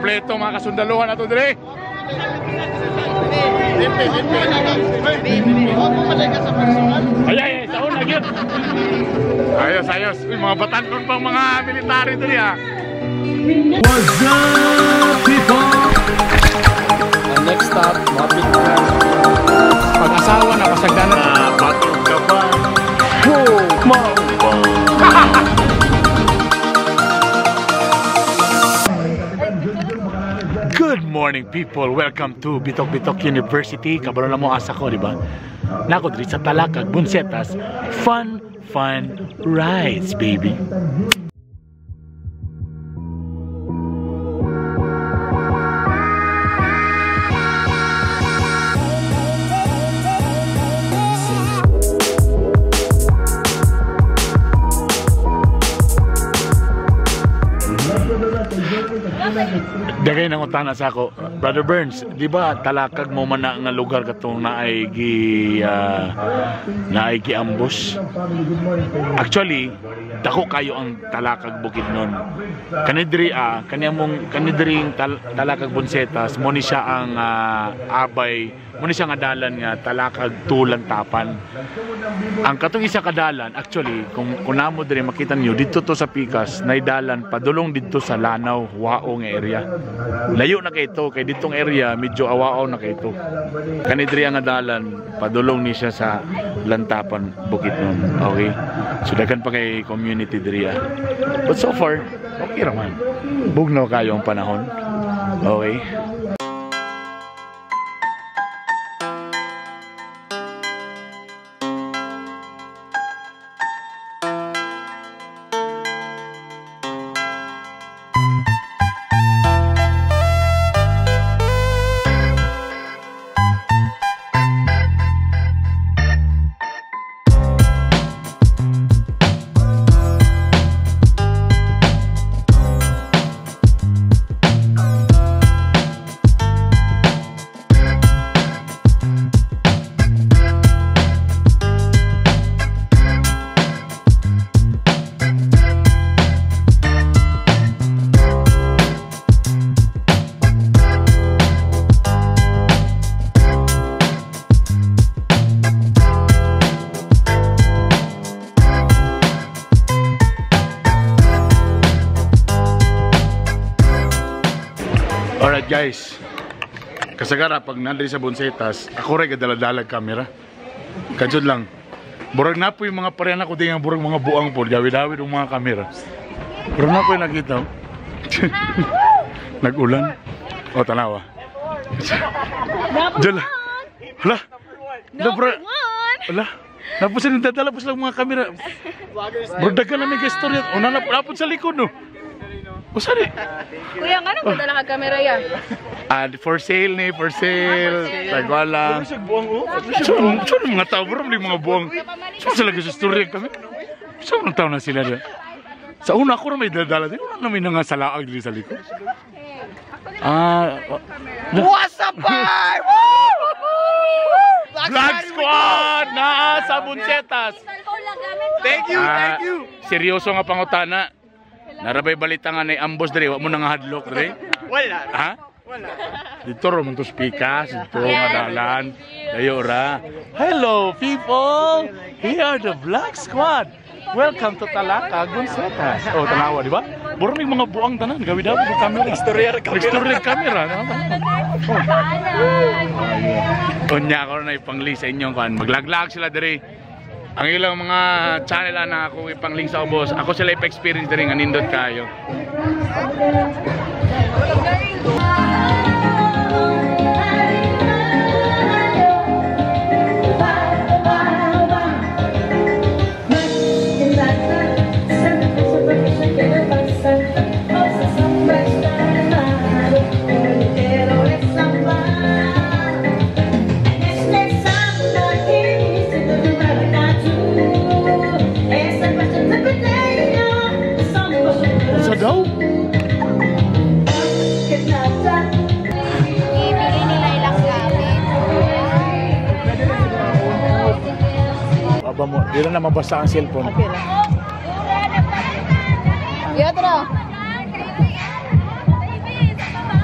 kompleto mga kasundaluhan na ito dire. Ay, saon na gyud. Ayos. Uy, mga batanon pang mga military diri ha. What's up, people? Next stop, Mapit. Pag-asawa na kasagdanan. Patong ka ba? Good morning people, welcome to Bitok University. Kabalo na mo asa ko, di ba? Nako diri sa Talakag, Bunsetas. Fun rides, baby. Dagay nang utana sa ako, Brother Burns, di ba Talakag mo man na nga lugar katong naay giambos? Actually, dako kayo ang Talakag Bukidnon. Kanidring Talakag Bunsetas, mo ni siya ang abay, mo ni siya nga dalan nga Talakag Tulang Tapan. Ang katong isa kadalan, actually, kung namo diri makita niyo dito to sa Pikas, naidalan padulong dito sa Lanao, Wao nga area. Layo na kay ito, kay ditong area medyo awao na kay ito. Kanidri ang dalan, padulong ni siya sa Lantapan, Bukidnon. Okay? So daghan pa kay community diri. But so far, okay raman. Bugnaw kayo ang panahon. Okay? Alright guys, kasagara pag nandri sa Bunsetas, ako rin kadala-dalag camera. Kadyod lang, burag na po yung mga parehan ako din ang burag mga buang po, dawid-dawid yung mga camera. Burag na po yung nakita. Nag-ulan. O, tanawa. Diyan lang. Hala. Hala. Napos yung dadala po silang mga camera. Burag ka na may gestorya. O, napod sa likod no. O, saan eh? Kuya, ano ba dala ka camera yan? For sale ni, for sale. Tagwala. Saan mga tao? Bro, mga buwang. Saan sila kasi storya kami? Saan mga tao na sila dyan? Sa una ako na may dadala din. Wala na may nangasalaag din sa likod. What's up, boy? Vlog Squad! Nasa Bunsetas! Thank you! Seryoso nga pangutana. Narabay balita nga na ambos diri, wa mo nang hadlok diri? Wala. Ha? Wala. Dito ro man to Pikas, dito nga dalan. Dayo ra. Hello people. We are the Vlog Squad. Welcome to Talakag Bunsetas. Oh, tanawa di ba? Buro may mga buang tanan, gawi daw sa camera. Exterior camera. Unya ako na ipangli sa inyo kan. Maglaglag sila diri. Ang ilang mga channel na ako ipang-link sa ubos. Ako sila ipa-experience na rin. Anindot kayo. Daw? Ibigay nila ilang gamit. Aba mo, di na mabasa ang cellphone. Okay lang. Yatro.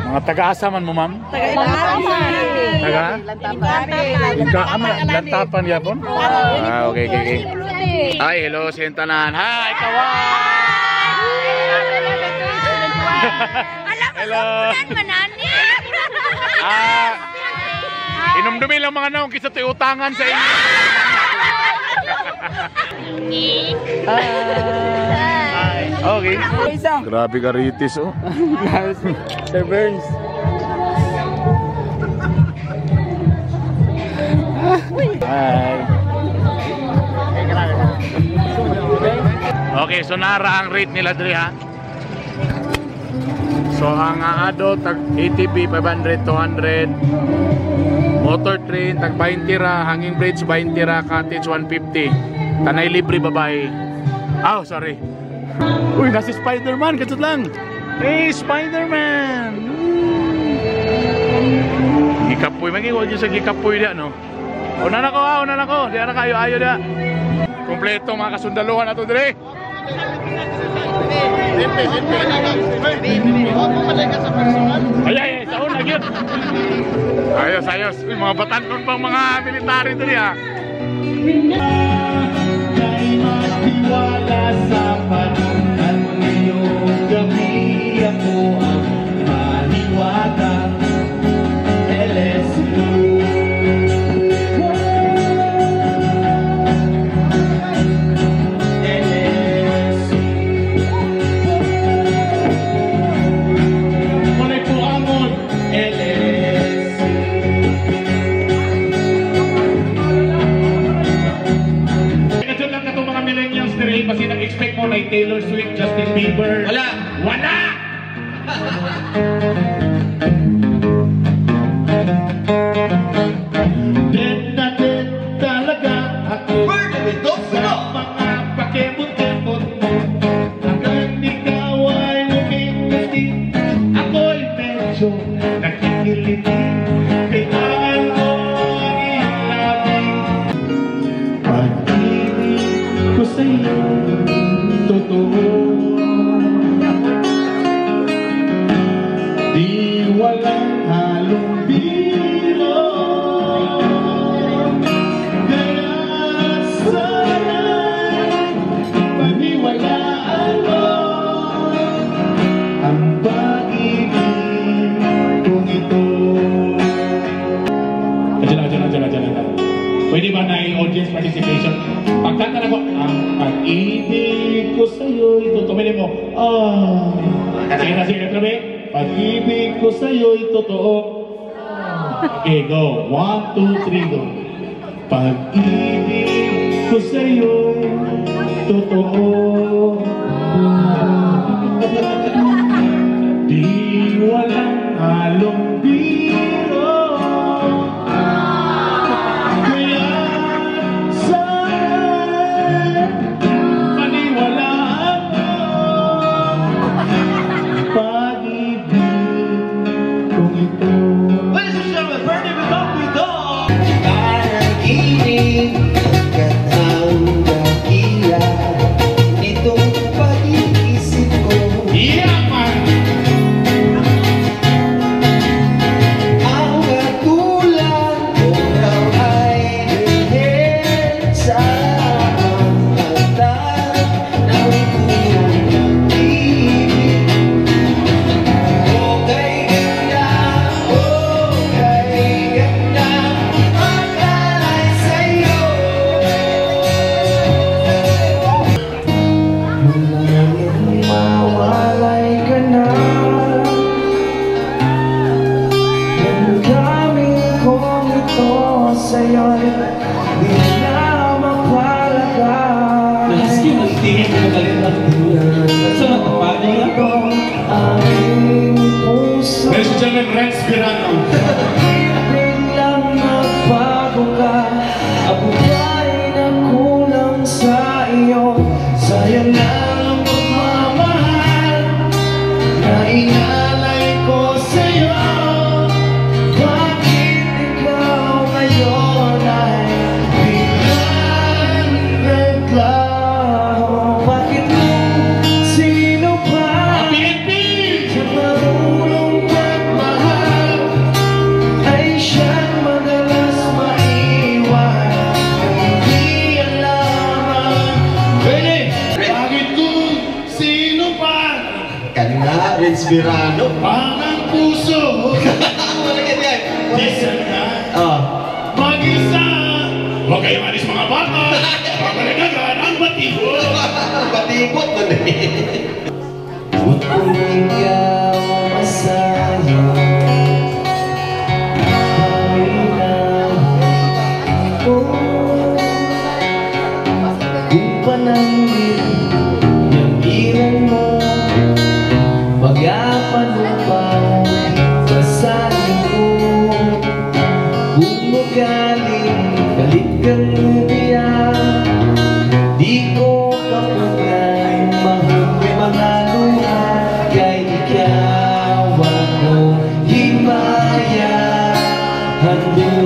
Mga taga-asa man mo, ma'am? Taga? Lantapan yapon? Ah, okay. Ay, hello, Sentanan. Hi, kawan! Hello. Inumdumi lang mga naong kisa to'y utangan sa inyo. Okay. Grabe ka ritis, oh. Sir Burns. Hi. Okay, so nara ang rate nila diri ha. So ang adult tag ATP 500, 200. Motor train tag 20 ra, hanging bridge 20 ra, cottage 150. Tanay libre babae. Oh, sorry. Uy, nasi Spider-Man, katsot lang. Hey, Spider-Man. Gikapoy, magiwag yun sa gikapoy dia, no? Una na ko. Di na kayo, ayo dia. Kompleto mga kasundaluhan na to, dire. Ay, sahon na yun. Ayos. Uy, mga batanon pang mga military to niya. Kay matiwala sa panunan ngayong gabi, ako ang maniwala. LSU. Kasi nag-expect mo na Taylor Swift, Justin Bieber. Wala! Dead na dead talaga ako sa mga pakemot-kemot mo. Hanggang ikaw ay lumingati, ako'y medyo nakikiliti. Kailangan mo ang iyong labing pag-ibig ko sa'yo. Totoo, di walang halong biro. Kaya sana'y paniwalaan mo ang pag-ibig kong ito. Diyan. Pwede ba na audience participation? Pagkanta na ko, ang pag-ibig ko sa'yo'y totoo. Pwede mo, sige, trabe. Pag-ibig ko sa'yo'y totoo. Okay, go. 1, 2, 3, go. Pag-ibig ko sa'yo'y totoo. Di walang halong biro. Ladies and gentlemen, Rex Pirano. Biglang nagbago ka, ako ba'y nakulang sa iyo? Sayang na ang pagmamahal na inalay ko sa'yo. Bakit ikaw ngayon ay biglang naglaho? Bakit mo sino ba? Sa marunong pagmamahal? Parang puso. Wala ganyan. Di sana Oh. mag-isa. Huwag kayong alis mga bata. Pakalagagan ang batibot. Batibot nun eh. Kung ikaw masaya, paminaw ko. Kung panangin yung iran mo, magapanupaw basahin ko. Kung magaling, galit kang umiyak, di ko kapunay mahuli mga luha. Kay ikaw ako himaya, hando